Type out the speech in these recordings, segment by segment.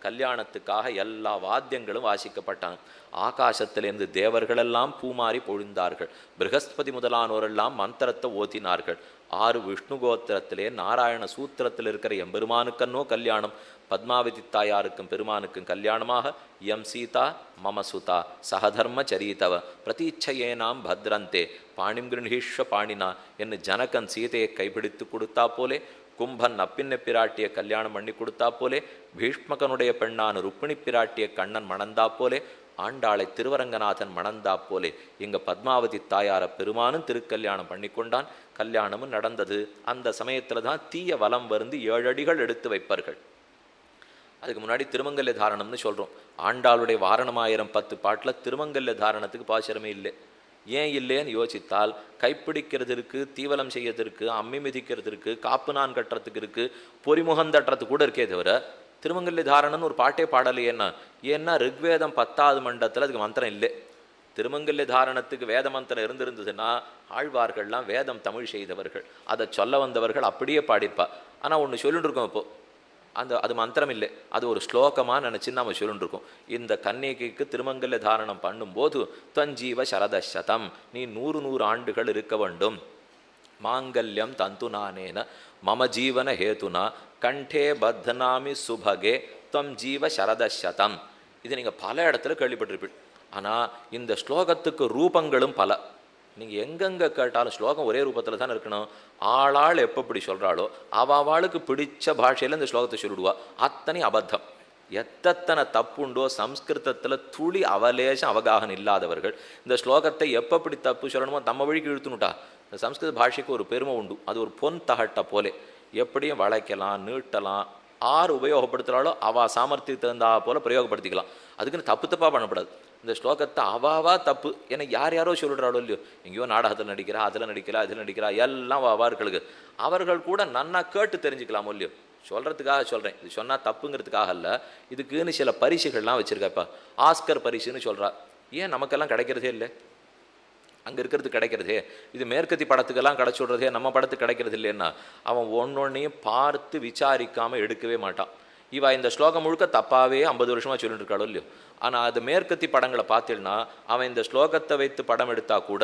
கல்யாணத்துக்காக எல்லா வாத்தியங்களும் வாசிக்கப்பட்டாங்க. ஆகாசத்திலிருந்து தேவர்களெல்லாம் பூமாரி பொழிந்தார்கள். ப்ரகஸ்பதி முதலானோரெல்லாம் மந்திரத்தை ஓதினார்கள். 6 விஷ்ணு கோத்திரத்திலே நாராயண சூத்திரத்தில் இருக்கிற எம்பெருமானுக்கன்னோ கல்யாணம். பத்மாவதி தாயாருக்கும் பெருமானுக்கும் கல்யாணமாக எம் சீதா மம சுதா சகதர்ம சரித்தவ பிரதீட்சையேனாம் பத்ரந்தே பாணிம் கிருஹீஷ்வ பாணினா என்று ஜனகன் சீதையை கைப்பிடித்து கொடுத்தா போலே, கும்பன் அப்பின்ன பிராட்டிய கல்யாணம் பண்ணி கொடுத்தா போலே, பீஷ்மகனுடைய பெண்ணான ருக்மிணி பிராட்டிய கண்ணன் மணந்தா போலே, ஆண்டாளை திருவரங்கநாதன் மணந்தா போலே இங்க பத்மாவதி தாயார பெருமானும் திருக்கல்யாணம் பண்ணி கொண்டான். கல்யாணமும் நடந்தது. அந்த சமயத்துல தான் தீய வலம் வந்து 7 அடிகள் எடுத்து வைப்பார்கள். அதுக்கு முன்னாடி திருமங்கல்ய தாரணம்னு சொல்றோம். ஆண்டாளுடைய வாரணமாயிரம் 10 பாட்டில் திருமங்கல்ய தாரணத்துக்கு பாசுரமே இல்லை. ஏன் இல்லைன்னு யோசித்தால், கைப்பிடிக்கிறது இருக்கு, தீவலம் செய்யறதுக்கு, அம்மி மிதிக்கிறதுக்கு, காப்பு நான் கட்டுறதுக்கு இருக்கு, பொறிமுகம் தட்டுறதுக்கு கூட இருக்கே தவிர திருமங்கல்ய தாரணம்னு ஒரு பாட்டே பாடலையேன்னா. ஏன்னா ரிக்வேதம் 10வது மண்டலத்தில் அதுக்கு மந்திரம் இல்லை. திருமங்கல்ய தாரணத்துக்கு வேத மந்திரம் இருந்திருந்ததுன்னா ஆழ்வார்கள்லாம் வேதம் தமிழ் செய்தவர்கள், அதை சொல்ல வந்தவர்கள் அப்படியே பாடிப்பா. ஆனால் ஒன்று சொல்லிட்டு இருக்கோம் இப்போ, அது மந்திரம் இல்லை, அது ஒரு ஸ்லோகமாக நினச்சி நம்ம சொல்லிட்டு இருக்கோம். இந்த கன்னிகைக்கு திருமங்கல்ய தாரணம் பண்ணும்போது தஞ்சீவ சரதசதம், நீ 100 ஆண்டுகள் இருக்க வேண்டும். மாங்கல்யம் தந்து நானேன மம ஜீவன ஹேதுனா கண்டே பத்னாமி சுபகே துவம் ஜீவ சரதசதம். இது நீங்கள் பல இடத்துல கேள்விப்பட்டிருப்பீங்க. ஆனால் இந்த ஸ்லோகத்துக்கு ரூபங்களும் பல. நீங்கள் எங்கெங்கே கேட்டாலும் ஸ்லோகம் ஒரே ரூபத்தில் தானே இருக்கணும். ஆளாள் எப்படி சொல்கிறாளோ அவளுக்கு பிடிச்ச பாஷையில் இந்த ஸ்லோகத்தை சொல்லிடுவா. அத்தனை அபத்தம். எத்தனை தப்புண்டோ சம்ஸ்கிருதத்தில் துளி அவலேசம் அவகாகம் இல்லாதவர்கள் இந்த ஸ்லோகத்தை எப்படி தப்பு சொல்லணுமோ தம்ம வழிக்கு இழுத்துனுட்டா. இந்த சம்ஸ்கிருத பாஷைக்கு ஒரு பெருமை உண்டு. அது ஒரு பொன் தகட்டை போலே, எப்படியும் வளைக்கலாம், நீட்டலாம், ஆறு உபயோகப்படுத்துகிறாளோ அவள் சாமர்த்தியத்தை இருந்தா போல் பிரயோகப்படுத்திக்கலாம். அதுக்குன்னு தப்பு தப்பாக பண்ணக்கூடாது. இந்த ஸ்லோகத்தை அவாவா தப்பு ஏன்னா யாரோ சொல்லிடுறாளோ இல்லையோ, எங்கேயோ நாடகத்தில் நடிக்கிறா, அதில் நடிக்கிறா, இதில் நடிக்கிறா, எல்லாம் அவர்களுக்கு அவர்கள் கூட நன்னா கேட்டு தெரிஞ்சுக்கலாமோ இல்லையோ. சொல்கிறதுக்காக சொல்கிறேன், இது சொன்னால் தப்புங்கிறதுக்காக இல்லை. இதுக்குன்னு சில பரிசுகள்லாம் வச்சுருக்காப்பா. ஆஸ்கர் பரிசுன்னு சொல்கிறா. ஏன் நமக்கெல்லாம் கிடைக்கிறதே இல்லை? அங்கே இருக்கிறது கிடைக்கிறதே. இது மேற்கத்தி படத்துக்கெல்லாம் கிடச்சுடுறதே, நம்ம படத்துக்கு கிடைக்கிறது இல்லைன்னா அவன் ஒன்னொன்னையும் பார்த்து விசாரிக்காமல் எடுக்கவே மாட்டான். இவா இந்த ஸ்லோகம் முழுக்க தப்பாகவே 50 வருஷமாக சொல்லிட்டு இருக்காளோ இல்லையோ. ஆனால் அது மேற்கத்தி படங்களை பார்த்தீங்கன்னா அவன் இந்த ஸ்லோகத்தை வைத்து படம் எடுத்தா கூட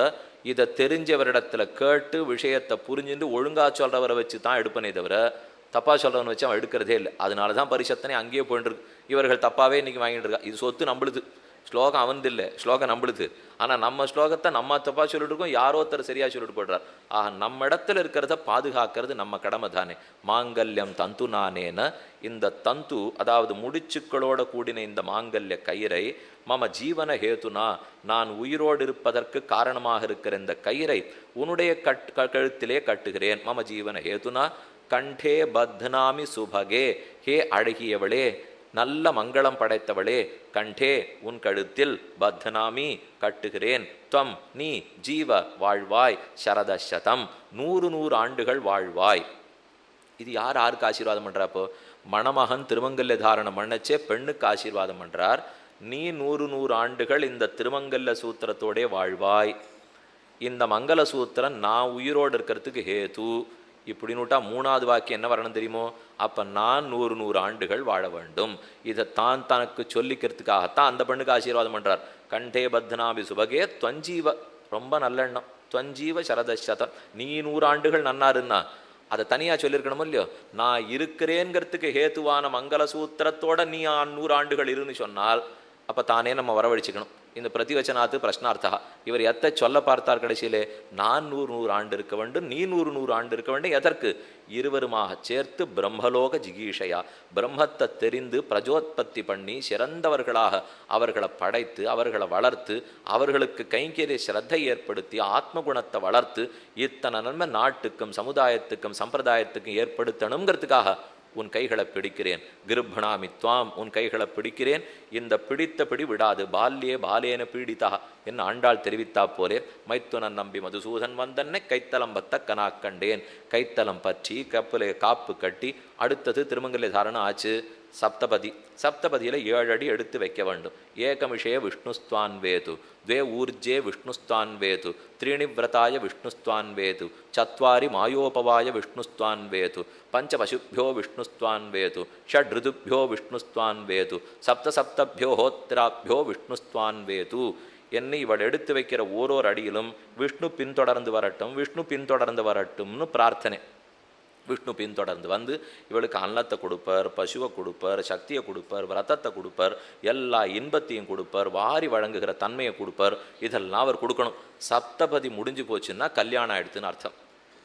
இதை தெரிஞ்சவரிடத்துல கேட்டு விஷயத்தை புரிஞ்சுட்டு ஒழுங்காக சொல்கிறவரை வச்சு தான் எடுப்பனே தவிர தப்பாக சொல்கிறவனை வச்சு அவன் எடுக்கிறதே இல்லை. அதனால தான் பரிசத்தனை அங்கேயே போயிட்டு இருக்கு. இவர்கள் தப்பாகவே இன்றைக்கி வாங்கிட்டு இருக்கா. இது சொத்து நம்பளுது, ஸ்லோகம் அவந்து இல்லை, ஸ்லோகம் நம்பளுது. ஆனால் நம்ம ஸ்லோகத்தை நம்ம தப்பாக சொல்லிட்டு இருக்கோம், யாரோ ஒருத்தர் சரியாக சொல்லிட்டு போடுறார். ஆக நம்ம இடத்துல இருக்கிறத பாதுகாக்கிறது நம்ம கடமை தானே. மாங்கல்யம் தந்து நானேன, இந்த தந்து அதாவது முடிச்சுக்களோட கூடின இந்த மாங்கல்ய கயிறை மம ஜீவன ஹேதுனா, நான் உயிரோடு இருப்பதற்கு காரணமாக இருக்கிற இந்த கயிறை உன்னுடைய கழுத்திலே கட்டுகிறேன். மம ஜீவன ஹேதுனா கண்டே பத்னாமி சுபகே, ஹே அழகியவளே, நல்ல மங்களம் படைத்தவளே, கண்டே உன் கழுத்தில், பத்னாமி கட்டுகிறேன், துவம் நீ, ஜீவ வாழ்வாய், சரதசதம் 100 ஆண்டுகள் வாழ்வாய். இது யாருக்கு ஆசீர்வாதம் பண்றாப்போ? மணமகன் திருமங்கல்ய தாரணம் பண்ணச்சே பெண்ணுக்கு ஆசீர்வாதம் பண்றார். நீ 100 ஆண்டுகள் இந்த திருமங்கல்ய சூத்திரத்தோடே வாழ்வாய். இந்த மங்கள சூத்திரம் நான் உயிரோடு இருக்கிறதுக்கு ஹேது. இப்படின்னுட்டா 3வது வாக்கியம் என்ன வரணும் தெரியுமோ? அப்போ நான் 100 ஆண்டுகள் வாழ வேண்டும். இதை தனக்கு சொல்லிக்கிறதுக்காகத்தான் அந்த பெண்ணுக்கு ஆசீர்வாதம் பண்ணுறார். கண்டே பத்னாபி சுபகே துவஞ்சீவ, ரொம்ப நல்ல எண்ணம், துவஞ்சீவ சரதசதம், நீ 100 ஆண்டுகள் நன்னா இருந்தா அதை தனியாக சொல்லியிருக்கணும் இல்லையோ. நான் இருக்கிறேங்கிறதுக்கு ஹேத்துவான மங்கள சூத்திரத்தோட நீ 100 ஆண்டுகள் இருன்னு சொன்னால் அப்போ தானே நம்ம வரவழைச்சிக்கணும். இந்த பிரதிவச்சனாத்து பிரஷ்னார்த்தா. இவர் எத்தை சொல்ல பார்த்தார் கடைசியிலே? நான் 100 ஆண்டு இருக்க வேண்டும், நீ 100 ஆண்டு இருக்க வேண்டும். எதற்கு? இருவருமாக சேர்த்து பிரம்மலோக ஜிகீஷையா, பிரம்மத்தை தெரிந்து பிரஜோத்பத்தி பண்ணி சிறந்தவர்களாக அவர்களை படைத்து அவர்களை வளர்த்து அவர்களுக்கு கைங்கரிய ஸ்ரத்தை ஏற்படுத்தி ஆத்மகுணத்தை வளர்த்து இத்தனை நன்மை நாட்டுக்கும் சமுதாயத்துக்கும் சம்பிரதாயத்துக்கும் ஏற்படுத்தணுங்கிறதுக்காக உன் கைகளை பிடிக்கிறேன். கிருப்ணாமி துவாம், உன் கைகளை பிடிக்கிறேன். இந்த பிடித்த பிடி விடாது. பால்யே பாலேன பீடிதா என்ன ஆண்டாள் தெரிவித்தா போலே, மைத்துனன் நம்பி மதுசூதன் வந்தன்னை கைத்தலம் பத்த கனாக்கண்டேன். கைத்தலம் பற்றி கப்பலை காப்பு கட்டி அடுத்தது திருமங்கல்ய தாரணம் ஆச்சு. சப்தபதி. சப்தபதியில் 7 அடி எடுத்து வைக்க வேண்டும். ஏகமிஷய விஷ்ணுஸ்துவான் வேது, द्वे ऊर्जे विष्णुस्त्वान् वेतु, त्रीणि व्रताय विष्णुस्त्वान् वेतु, चत्वारि मायोपवाय विष्णुस्त्वान् वेतु, पंच पशुभ्यो विष्णुस्त्वान् वेतु, षड् ऋतुभ्यो विष्णुस्त्वान् वेतु, सप्त सप्तभ्यो होत्राभ्यो विष्णुस्त्वान् वेतु என்னை இவள் எடுத்து வைக்கிற ஓரோர் அடியிலும் விஷ்ணு பின்தொடர்ந்து வரட்டும், விஷ்ணு பின்தொடர்ந்து வரட்டும்னு பிரார்த்தனை. விஷ்ணு பின்தொடர்ந்து வந்து இவளுக்கு அன்னத்தை கொடுப்பார், பசுவை கொடுப்பார், சக்தியை கொடுப்பார், விரதத்தை கொடுப்பார், எல்லா இன்பத்தையும் கொடுப்பார், வாரி வழங்குகிற தன்மையை கொடுப்பார். இதெல்லாம் அவர் கொடுக்கணும். சப்தபதி முடிஞ்சு போச்சுன்னா கல்யாணம் ஆயிடுத்துன்னு அர்த்தம்.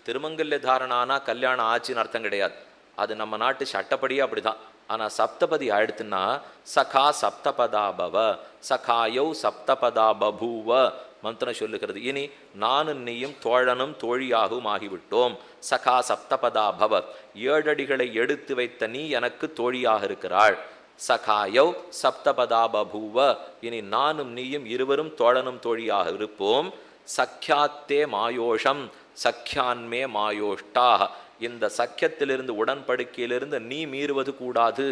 திருமங்கல்ய தாரணானா கல்யாணம் ஆச்சுன்னு அர்த்தம் கிடையாது. அது நம்ம நாட்டு சட்டப்படியே அப்படிதான். ஆனால் சப்தபதி ஆயிடுத்துன்னா சகா சப்தபதா பவ, சகாயௌ சப்தபதா பபூவ மந்திரம் சொல்லுகிறது. இனி நானும் நீயும் தோழனும் தோழியாகவும் ஆகிவிட்டோம். சகா சப்தபதா பவ, 7 அடிகளை எடுத்து வைத்த நீ எனக்கு தோழியாக இருக்கிறாள். சகாயௌ சப்தபதா பபூவ, இனி நானும் நீயும் இருவரும் தோழனும் தோழியாக இருப்போம். சக்கியாத்தே மாயோஷம் சக்கியான்மே மாயோஷ்டாக, இந்த சக்கியத்திலிருந்து உடன்படிக்கையிலிருந்து நீ மீறுவது கூடாது,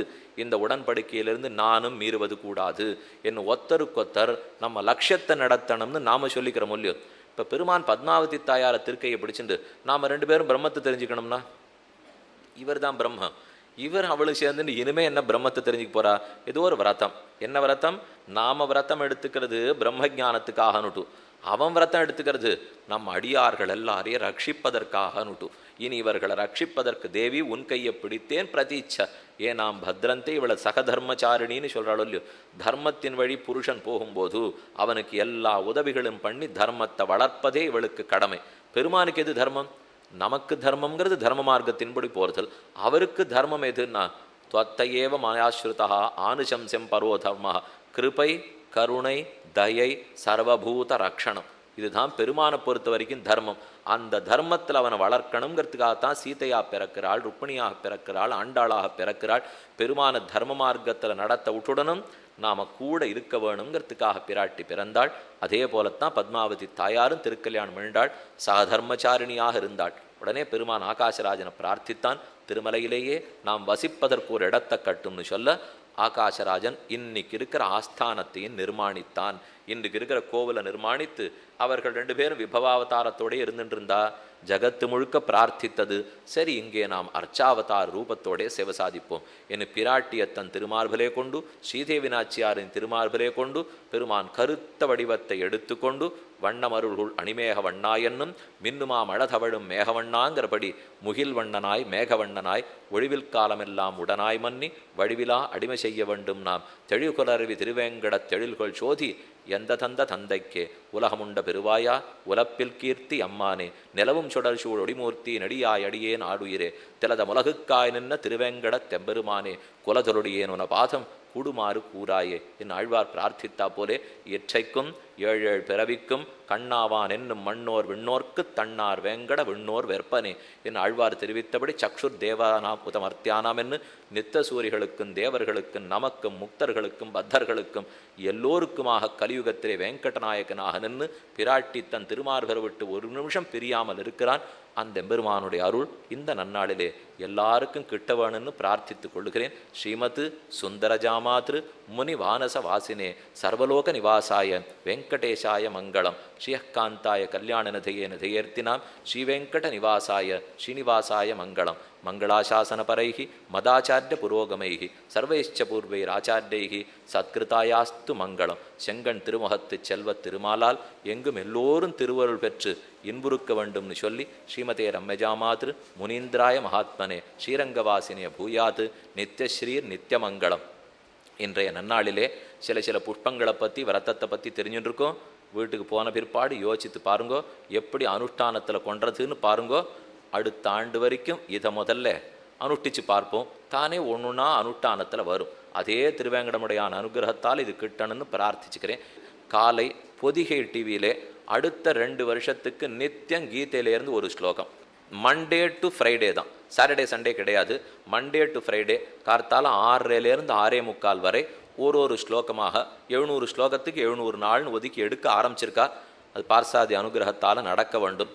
இந்த உடன்படிக்கையிலிருந்து நானும் மீறுவது கூடாது. என்ன ஒத்தருக்கொத்தர் நம்ம லட்சியத்தை நடத்தணும்னு நாம சொல்லிக்கிறோம் இல்லையோ. இப்போ பெருமான் பத்மாவதி தாயார திருக்கையை பிடிச்சிட்டு நாம் 2 பேரும் பிரம்மத்தை தெரிஞ்சுக்கணும்னா, இவர் தான் பிரம்மம், இவர் அவளும் சேர்ந்துட்டு இனிமே என்ன பிரம்மத்தை தெரிஞ்சுக்க போறா? ஏதோ ஒரு விரதம். என்ன விரதம்? நாம விரதம் எடுத்துக்கிறது பிரம்ம ஜானத்துக்காகனுட்டு, அவன் விரதம் எடுத்துக்கிறது நம்ம அடியார்கள் எல்லாரையும் ரட்சிப்பதற்காகனுட்டு. இனி இவர்களை ரட்சிப்பதற்கு தேவி உன் கையை பிடித்தேன் பிரதீட்ச, ஏன் நாம் பத்ரந்தே இவளை சகதர்மச்சாரிணின்னு சொல்கிறாளோ இல்லையோ. தர்மத்தின் வழி புருஷன் போகும்போது அவனுக்கு எல்லா உதவிகளும் பண்ணி தர்மத்தை வளர்ப்பதே இவளுக்கு கடமை. பெருமானுக்கு எது தர்மம்? நமக்கு தர்மம்ங்கிறது தர்ம மார்க்கத்தின்படி போர்தல். அவருக்கு தர்மம் எதுன்னா त्वत्तयेव मायाश्रुतः आनुशंस्यं परो धर्मः கிருபை கருணை தயை சர்வபூத ரக்ஷணம். இதுதான் பெருமானை பொறுத்த வரைக்கும் தர்மம். அந்த தர்மத்தில் அவனை வளர்க்கணுங்கிறதுக்காகத்தான் சீதையாக பிறக்கிறாள், ருக்மிணியாக பிறக்கிறாள், ஆண்டாளாக பிறக்கிறாள். பெருமான தர்ம மார்க்கத்தில் நடத்த விட்டுடனும் நாம் கூட இருக்க வேணுங்கிறதுக்காக பிராட்டி பிறந்தாள். அதே போலத்தான் பத்மாவதி தாயாரும் திருக்கல்யாணம் எழுந்தாள், சகதர்மச்சாரிணியாக இருந்தாள். உடனே பெருமான் ஆகாசராஜனை பிரார்த்தித்தான், திருமலையிலேயே நாம் வசிப்பதற்கு ஒரு இடத்தை கட்டும்னு சொல்ல ஆகாசராஜன் இன்னைக்கு இருக்கிற ஆஸ்தானத்தையும் நிர்மாணித்தான். இன்றைக்கு இருக்கிற கோவிலை நிர்மாணித்து அவர்கள் 2 பேரும் விபவாவதாரத்தோட இருந்துட்டு இருந்தா ஜகத்து முழுக்க பிரார்த்தித்தது, சரி இங்கே நாம் அர்ச்சாவதார ரூபத்தோட சேவை சாதிப்போம். என் பிராட்டியை தன் திருமார்பலே கொண்டு ஸ்ரீதேவி நாச்சியாரின் திருமார்பலே கொண்டு பெருமான் கருத்த வடிவத்தை எடுத்துக்கொண்டு வண்ணமருள்குள் அணிமேக வண்ணாயன்னும் மின்னுமா மழதவழும் மேகவண்ணாங்கிறபடி முகில் வண்ணனாய் மேகவண்ணனாய் ஒழிவில் காலமெல்லாம் உடனாய் மன்னி வடிவிலா அடிமை செய்ய வேண்டும் நாம் தெழிகுலருவி திருவேங்கடத் தெழில்கொள் சோதி எந்த தந்த தந்தைக்கே உலகமுண்ட பெருவாயா உலப்பில் கீர்த்தி அம்மானே நிலவும் சுடர் சூழ் ஒடிமூர்த்தி நடியாய் அடியேன் ஆடுயிரே திலத முலகுக்காய் நின்ன திருவேங்கடத் தெம்பெருமானே குலதொருடியேன் உன பாதம் கூடுமாறு கூறாயே என் ஆழ்வார் பிரார்த்தித்தா போலே இயற்றைக்கும் 7 பிறவிக்கும் கண்ணாவான் என்னும் மண்ணோர் விண்ணோர்க்கு தன்னார் வேங்கட விண்ணோர் வெற்பனே என் ஆழ்வார் தெரிவித்தபடி சக்ஷுர் தேவானாம் உதமர்த்தியானாம் என்று நித்த சூரிகளுக்கும் தேவர்களுக்கும் நமக்கும் முக்தர்களுக்கும் பத்தர்களுக்கும் எல்லோருக்குமாக கலியுகத்திலே வெங்கடநாயகனாக நின்று பிராட்டி தன் திருமார்பர் விட்டு ஒரு நிமிஷம் பிரியாமல் இருக்கிறான். அந்த எம்பெருமானுடைய அருள் இந்த நன்னாளிலே எல்லாருக்கும் கிட்ட வேணும்னு பிரார்த்தித்துக் கொள்கிறேன். ஸ்ரீமத் சுந்தரஜாமாத்ரு முனி வானச வாசினே சர்வலோக நிவாசாய வெங்கடேஷாய மங்களம் ஸ்ரீயக்காந்தாய கல்யாணநதையே நதையர்த்தினாம் ஸ்ரீவெங்கட நிவாசாய ஸ்ரீனிவாசாய மங்களம் மங்களாசாசனபரைஹி மதாச்சாரிய புரோகமைஹி சர்வைச்ச பூர்வைராச்சாரியைஹி சத்கிருதாயாஸ்து மங்களம். செங்கண் திருமுகத்து செல்வ திருமாலால் எங்கும் எல்லோரும் திருவருள் பெற்று இன்புறுக்க வேண்டும்னு சொல்லி ஸ்ரீமதே ரம்யஜாமாத்ரு முனீந்திராய மகாத்மனே ஸ்ரீரங்கவாசினிய பூயாது நித்யஸ்ரீர் நித்தியமங்கலம். இன்றைய நன்னாளிலே சில புஷ்பங்களை பற்றி விரதத்தை பற்றி தெரிஞ்சுட்டுருக்கோம். வீட்டுக்கு போன பிற்பாடு யோசித்து பாருங்கோ, எப்படி அனுஷ்டானத்தில் கொண்டுறதுன்னு பாருங்கோ. அடுத்த ஆண்டு வரைக்கும் இதை முதல்ல அனுஷ்டிச்சு பார்ப்போம். தானே ஒன்றுனா அனுஷ்டானத்தில் வரும். அதே திருவேங்கடமுடையான அனுகிரகத்தால் இது கிட்டணும்னு பிரார்த்திச்சுக்கிறேன். காலை பொதிகை டிவியிலே அடுத்த 2 வருஷத்துக்கு நித்தியம் கீதையிலேருந்து ஒரு ஸ்லோகம். மண்டே டு ஃப்ரைடே தான், சாட்டர்டே சண்டே கிடையாது. மண்டே டு ஃப்ரைடே கார்த்தால 6:30லேருந்து 6:45 வரை ஒரு ஸ்லோகமாக 700 ஸ்லோகத்துக்கு 700 நாள்னு ஒதுக்கி எடுக்க ஆரம்பிச்சிருக்கா. அது பார்சாதி அனுகிரகத்தால் நடக்க வேண்டும்.